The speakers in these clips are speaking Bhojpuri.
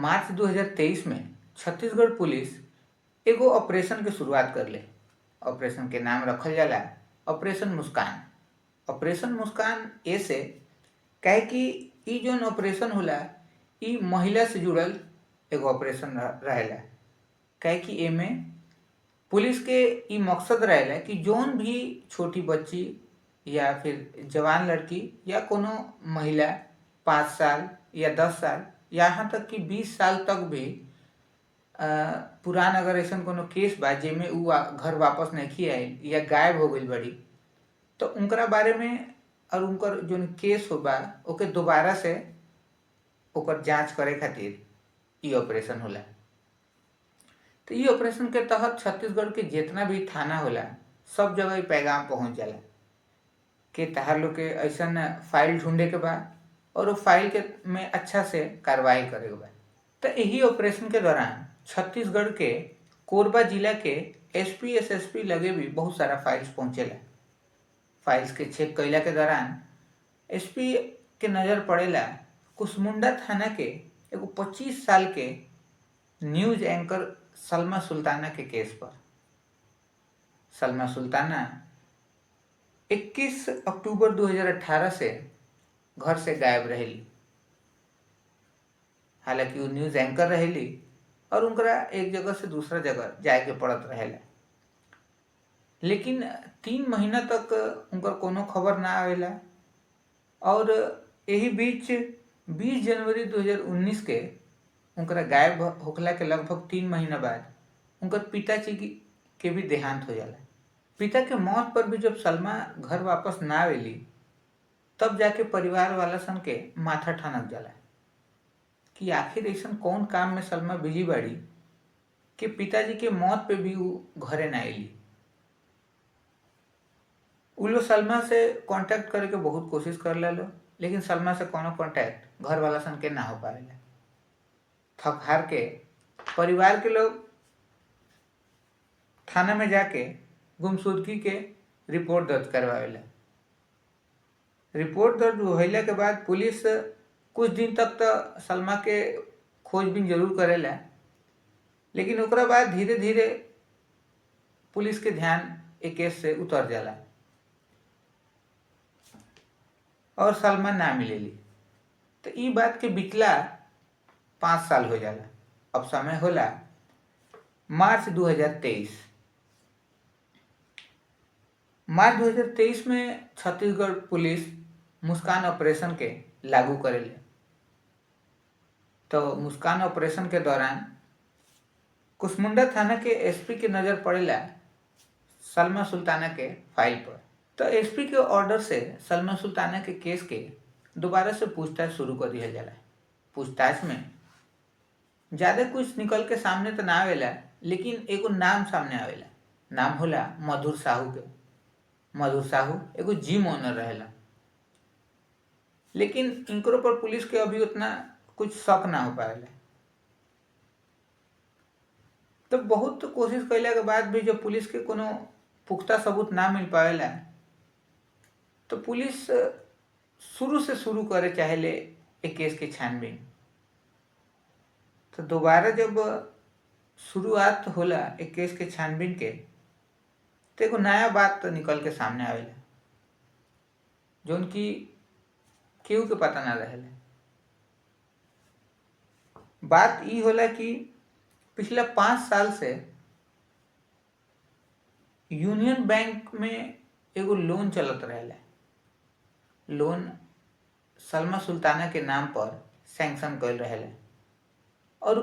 मार्च 2023 में छत्तीसगढ़ पुलिस एगो ऑपरेशन के शुरुआत कर ले। ऑपरेशन के नाम रखल जाला ऑपरेशन मुस्कान। ऑपरेशन मुस्कान ऐसे काहे कि ई जोन ऑपरेशन होला ई महिला से जुड़ल एगो ऑपरेशन रहेला। काहे कि एमे पुलिस के ई मकसद रहेला कि जोन भी छोटी बच्ची या फिर जवान लड़की या कोनो महिला 5 साल या 10 साल यहाँ तक कि 20 साल तक भी पुरान अगर ऐसा कोनो केस बा जेमे उ घर वापस नहीं आयल या गायब हो गई बड़ी, तो उनकरा बारे में और उनकर जो केस हो बा ओके दोबारा से ओकर जांच करे खातिर ई ऑपरेशन होला। तो ई ऑपरेशन के तहत छत्तीसगढ़ के जितना भी थाना होला सब जगह पैगाम पहुंच जाला कि तहार लोग के ऐसा फाइल ढूंढे के बा और वो फाइल के में अच्छा से कार्रवाई करे के बा। तो यही ऑपरेशन के दौरान छत्तीसगढ़ के कोरबा जिला के एसपी एसएसपी लगे भी बहुत सारा फाइल्स पहुंचेला। फाइल्स के चेक कैला के दौरान एसपी के नज़र पड़ेला कुसमुंडा थाना के एगो 25 साल के न्यूज एंकर सलमा सुल्ताना के केस पर। सलमा सुल्ताना 21 अक्टूबर 2018 से घर से गायब रहेली। हालांकि वो न्यूज एंकर रहेली और उनकरा एक जगह से दूसरा जगह जाए के पड़त रहेला, लेकिन 3 महीना तक उनकर कोनो खबर ना आवेला। और यही बीच 20 जनवरी 2019 के उनकरा गायब होखला के लगभग 3 महीना बाद उनकर पिताजी के भी देहांत हो जाला। पिता के मौत पर भी जब सलमा घर वापस ना आवेली तब जाके परिवार वाला सन के माथा ठनक जाला कि आखिर ऐसा कौन काम में सलमा बिजी बाड़ी कि पिताजी के मौत पे भी वो घरे ना आईली। उ लोग सलमा से कांटेक्ट करे के बहुत कोशिश कर लो, लेकिन सलमा से कोनो कांटेक्ट घर वाला सन के ना हो पावेला। थक हार के परिवार के लोग थाना में जाके गुमशुदगी के रिपोर्ट दर्ज करवावेला। रिपोर्ट दर्ज होइला के बाद पुलिस कुछ दिन तक तो सलमा के खोजबीन जरूर करेला, लेकिन ओकरा बाद धीरे धीरे पुलिस के ध्यान एक केस से उतर जाला और सलमा ना मिलेली। तो ई बात के बितला 5 साल हो जाला। अब समय होला मार्च 2023। मार्च 2023 में छत्तीसगढ़ पुलिस मुस्कान ऑपरेशन के लागू करेले। तो मुस्कान ऑपरेशन के दौरान कुसमुंडा थाना के एसपी के नज़र पड़ेला सलमा सुल्ताना के फाइल पर। तो एसपी के ऑर्डर से सलमा सुल्ताना के केस के दोबारा से पूछताछ शुरू कर दिया जाला। पूछताछ में ज़्यादा कुछ निकल के सामने तो ना आवेला, लेकिन एगो नाम सामने आवेला। नाम होला मधुर साहू के। मधुर साहू एगो जिम ओनर रहेला, लेकिन इनकरो पर पुलिस के अभी उतना कुछ शक ना हो पाएला। तो बहुत कोशिश कैला के बाद भी जब पुलिस के कोनो पुख्ता सबूत ना मिल पावेला तो पुलिस शुरू से शुरू करे चाहेले एक केस के छानबीन। तो दोबारा जब शुरुआत होला एक केस के छानबीन के तो एगो नया बात तो निकल के सामने आवेला जोन की केहू के पता ना रहेला। बात ई होला कि पिछला 5 साल से यूनियन बैंक में एगो लोन चलत रहेला। लोन सलमा सुल्ताना के नाम पर सैंक्शन कइल रहेला और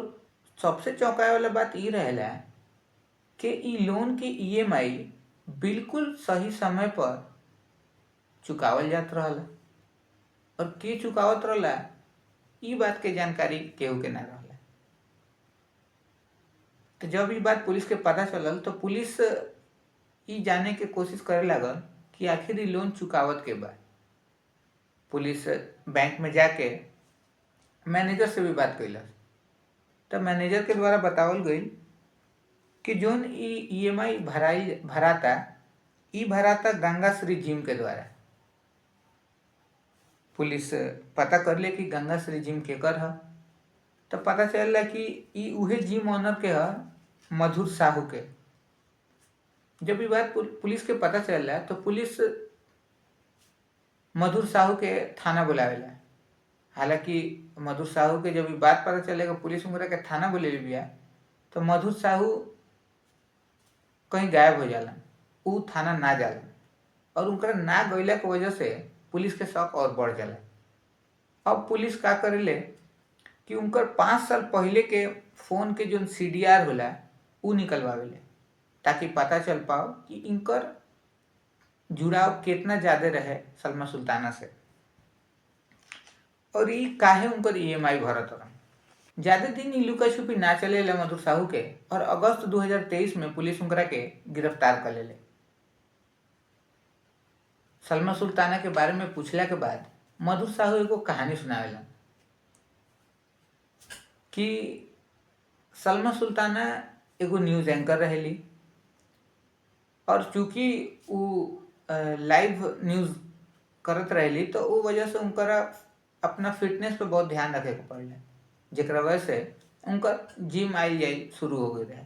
सबसे चौंकाए वाला बात ई रहेला कि ई लोन के ईएमआई बिल्कुल सही समय पर चुकावल जात रहला और के चुकावत रहला ई बात के जानकारी केहू के ना रहला। तो जब ई बात पुलिस के पता चलल तो पुलिस ई जाने के कोशिश करे लागल कि आखिर ई लोन चुकावत के बा। पुलिस बैंक में जाके मैनेजर से भी बात कैलस। तो मैनेजर के द्वारा बतावल गई कि जोन ई ईएमआई भराता ई भराता गंगा श्री जिम के द्वारा। पुलिस पता कर ले कि गंगा श्री जिम केकर ह। तो पता चलला कि ई उहे जिम ऑनर के ह मधुर साहू के। जब ये बात पुलिस के पता चलला तो पुलिस मधुर साहू के थाना बुलावेला। हालांकि मधुर साहू के जब ये बात पता चलेगा पुलिस उनकरा के थाना बुले बिया तो मधुर साहू कहीं गायब हो जाला, ऊ थाना ना जाला और उनकरा ना गइला के वजह से पुलिस के शक और बढ़ जाला। अब पुलिस का करेले कि उनकर 5 साल पहले के फोन के जो सीडीआर होला ऊ निकलवावेले ताकि पता चल पाओ कि इनकर जुड़ाव कितना ज्यादा रहे सलमा सुल्ताना से और ई काहे उनकर ईएमआई भरत रहा। ज्यादा दिन ई लुका छुपी ना चलेला मधुर साहू के और अगस्त 2023 में पुलिस उनकरा के गिरफ्तार कर लेले। सलमा सुल्ताना के बारे में पूछला के बाद मधुर साहू एगो कहानी सुनावेला कि सलमा सुल्ताना एगो न्यूज एंकर रहेली और चूंकि ऊ लाइव न्यूज करत रहेली तो वो वजह से उनकरा अपना फिटनेस पे बहुत ध्यान रखे के पड़ेला, जेकरा वजह से उनकर जिम आइल जाइल शुरू हो गई रहे।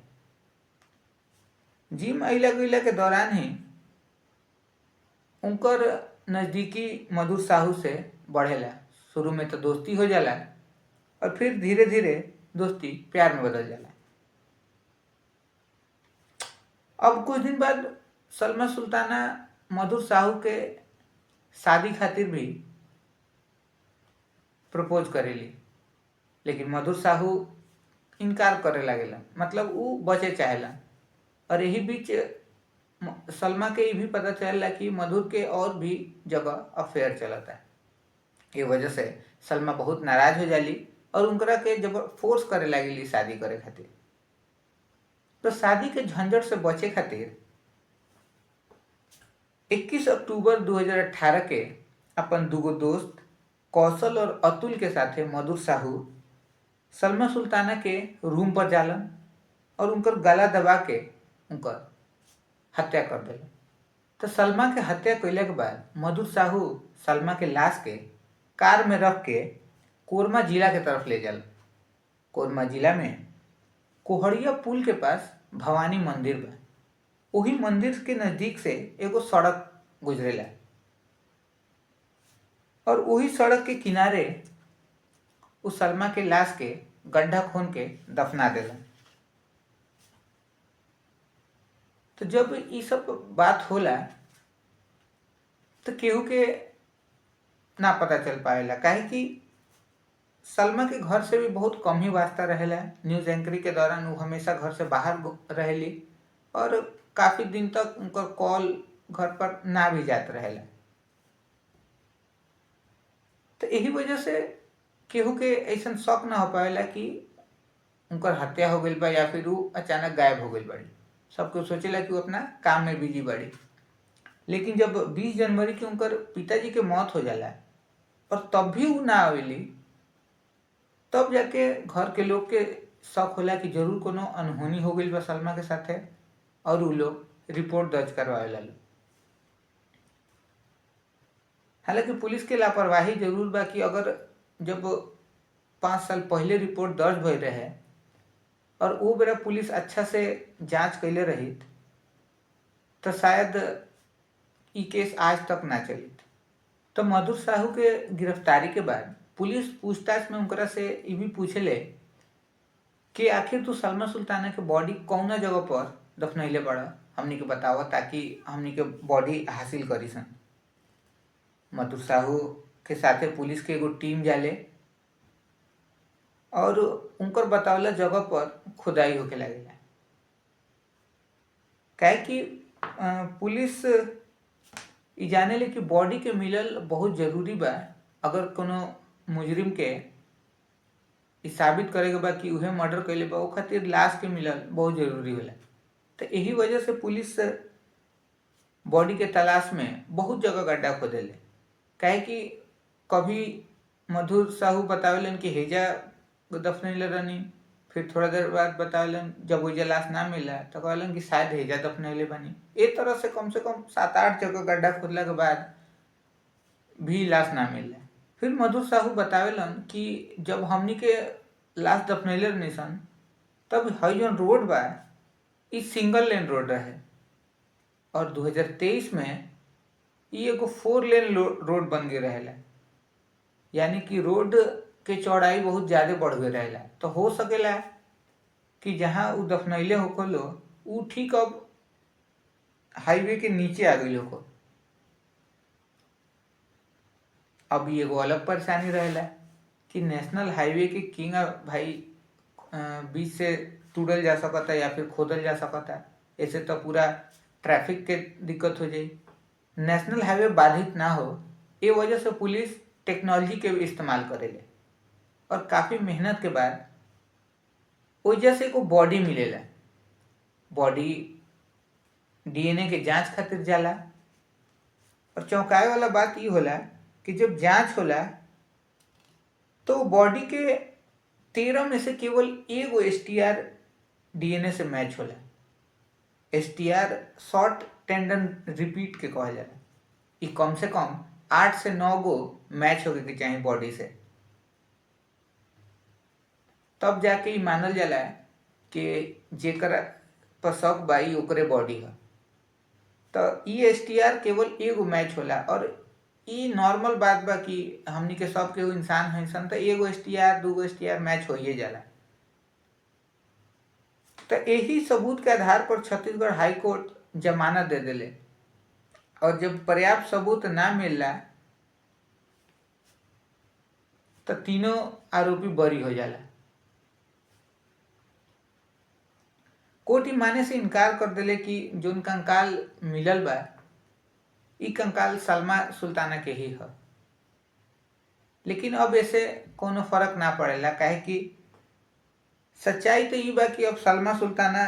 जिम आइला गइला के दौरान ही उनकर नज़दीकी मधुर साहू से बढ़ेला। शुरू में तो दोस्ती हो जाला और फिर धीरे धीरे दोस्ती प्यार में बदल जाला। अब कुछ दिन बाद सलमा सुल्ताना मधुर साहू के शादी खातिर भी प्रपोज करेली, लेकिन मधुर साहू इनकार करे लागेला, मतलब ऊ बचे चाहेला। और यही बीच सलमा के ये भी पता चलला कि मधुर के और भी जगह अफेयर चलता है। ये वजह से सलमा बहुत नाराज हो जाली और उनकरा के जब फोर्स करे लागेली शादी करे खातिर। तो शादी के झंझट से बचे खातिर 21 अक्टूबर 2018 के अपन दूगो दोस्त कौशल और अतुल के साथे मधुर साहू सलमा सुल्ताना के रूम पर जालन और उनकर गला दबा के उनकर हत्या कर देलन। तो सलमा के हत्या कइला के बाद मधुर साहू सलमा के लाश के कार में रख के कोरमा जिला के तरफ ले जालन। कोरमा जिला में कोहड़िया पुल के पास भवानी मंदिर बा, वही मंदिर के नजदीक से एगो सड़क गुजरेला और वही सड़क के किनारे उस सलमा के लाश के गड्ढा खोन के दफना देलन। तो जब ये सब बात होला तो केहू के ना पता चल पाएला, काहे कि सलमा के घर से भी बहुत कम ही वास्ता रहेला। न्यूज एंकरिंग के दौरान वो हमेशा घर से बाहर रहेली और काफी दिन तक उनका कॉल घर पर ना भी जात रहेला। तो यही वजह से केहू के ऐसा शक ना हो पाएला कि उनकर हत्या हो गई बा या फिर वो अचानक गायब हो गई बड़ी। सबको सोचेला कि वो अपना काम में बिजी बड़ी। लेकिन जब 20 जनवरी के उनकर पिताजी के मौत हो जाला और तब भी वो ना आवेली, तब जाके घर के लोग के शक होला कि जरूर कोनो अनहोनी हो गई बा सलमा के साथे और वो लोग रिपोर्ट दर्ज करवावेला लोग। हालांकि पुलिस के लापरवाही जरूर बा कि अगर जब 5 साल पहले रिपोर्ट दर्ज भइल रहे और वो बेरा पुलिस अच्छा से जांच कैले रहित तो शायद ई केस आज तक ना चलित। तो मधुर साहू के गिरफ्तारी के बाद पुलिस पूछताछ में उनकरा से ये भी पूछेले कि आखिर तू सलमा सुल्ताना के बॉडी कौना जगह पर दफनैले बड़ा, हमनी के बताओ ताकि हमनी के बॉडी हासिल करी सन। मधुर साहू के साथे पुलिस के एगो टीम जाले और उनकर बतावला जगह पर खुदाई होके लगेला। काहे कि पुलिस ई जाने ले कि बॉडी के मिलल बहुत जरूरी बा। अगर कोनो मुजरिम के ई साबित करे के बा कि उहे मर्डर कैले बा, वो खातिर लाश के मिलल बहुत जरूरी होला। तो यही वजह से पुलिस बॉडी के तलाश में बहुत जगह गड्ढा खोदेले। काहे कि कभी मधुर साहू बतावेलन कि हेजा दफनैले रहनी, फिर थोड़ा देर बाद बतावेलन जब वो लाश ना मिला तो कहलन कि शायद हेजा दफनैले बनी। एक तरह से कम 7-8 जगह गड्ढा खोदला के बाद भी लाश ना मिला। फिर मधुर साहू बतावेलन कि जब हमनी के लाश दफनैले रहनी सन तब हई जौन रोड बा ई सिंगल लेन रोड रहे और 2023 में ई एगो 4 लेन रोड बन गए रहेला। यानी कि रोड के चौड़ाई बहुत ज़्यादा बढ़ गई रहेला। तो हो सकेला कि जहाँ उ दफनैले होखलो उ ठीक अब हाईवे के नीचे आ गई होखो। अब ये एगो अलग परेशानी रहेला कि नेशनल हाईवे के किंगा भाई बीच से टूटल जा सकता या फिर खोदल जा सकता। ऐसे तो पूरा ट्रैफिक के दिक्कत हो जाई। नेशनल हाईवे बाधित ना हो ये वजह से पुलिस टेक्नोलॉजी के इस्तेमाल करेले और काफ़ी मेहनत के बाद वजह से को बॉडी मिलेला। बॉडी डीएनए के जांच खातिर जाला और चौंकाए वाला बात ये होला कि जब जांच होला तो बॉडी के 13 में से केवल एगो एसटीआर डीएनए से मैच होला। एसटीआर शॉर्ट टेंडन रिपीट के कहल जाला। ई कम से कम 8 से 9 गो मैच होके के चाहिए बॉडी से, तब जाके ई मानल जाला कि जेकर पर शक बा ई ओकरे बॉडी है। तो ई एसटीआर केवल एगो मैच होला और ई नॉर्मल बात बा कि हमनी के सब केहू इंसान है सन तो एगो एसटीआर दूगो एसटीआर मैच होइए जाला। तो यही सबूत के आधार पर छत्तीसगढ़ हाई कोर्ट जमानत दे देले और जब पर्याप्त सबूत ना मिलला तो तीनों आरोपी बरी हो जाला। कोर्ट ई माने से इनकार कर देले कि जोन कंकाल मिलल बा ई कंकाल सलमा सुल्ताना के ही है। लेकिन अब ऐसे कोनो फर्क ना पड़ेला काहे कि सच्चाई तो ये बा कि अब सलमा सुल्ताना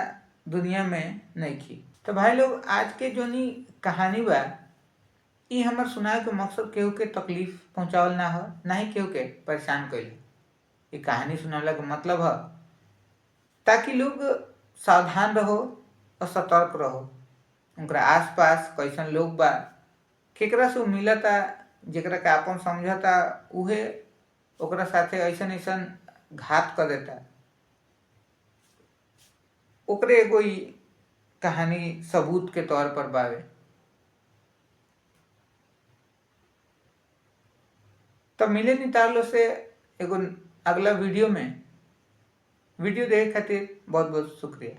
दुनिया में नहीं थी। तो भाई लोग आज के जोनी कहानी बा ई हमर सुनाए के मकसद केहू के तकलीफ पहुंचावल ना हो, ना ही केहू के परेशान कइल। ये कहानी सुनावला का मतलब है ताकि लोग सावधान रहो और सतर्क रहो। उनका आसपास कैसन लोग बा, केकरा से मिलता, जेकरा के आपन समझता उहे ओकरा साथे ऐसन ऐसन घात कर देता। ओकरे एगो ई कहानी सबूत के तौर पर बावे। तब मिले नितारलो से एगो अगला वीडियो में। वीडियो देखे खातिर बहुत बहुत शुक्रिया।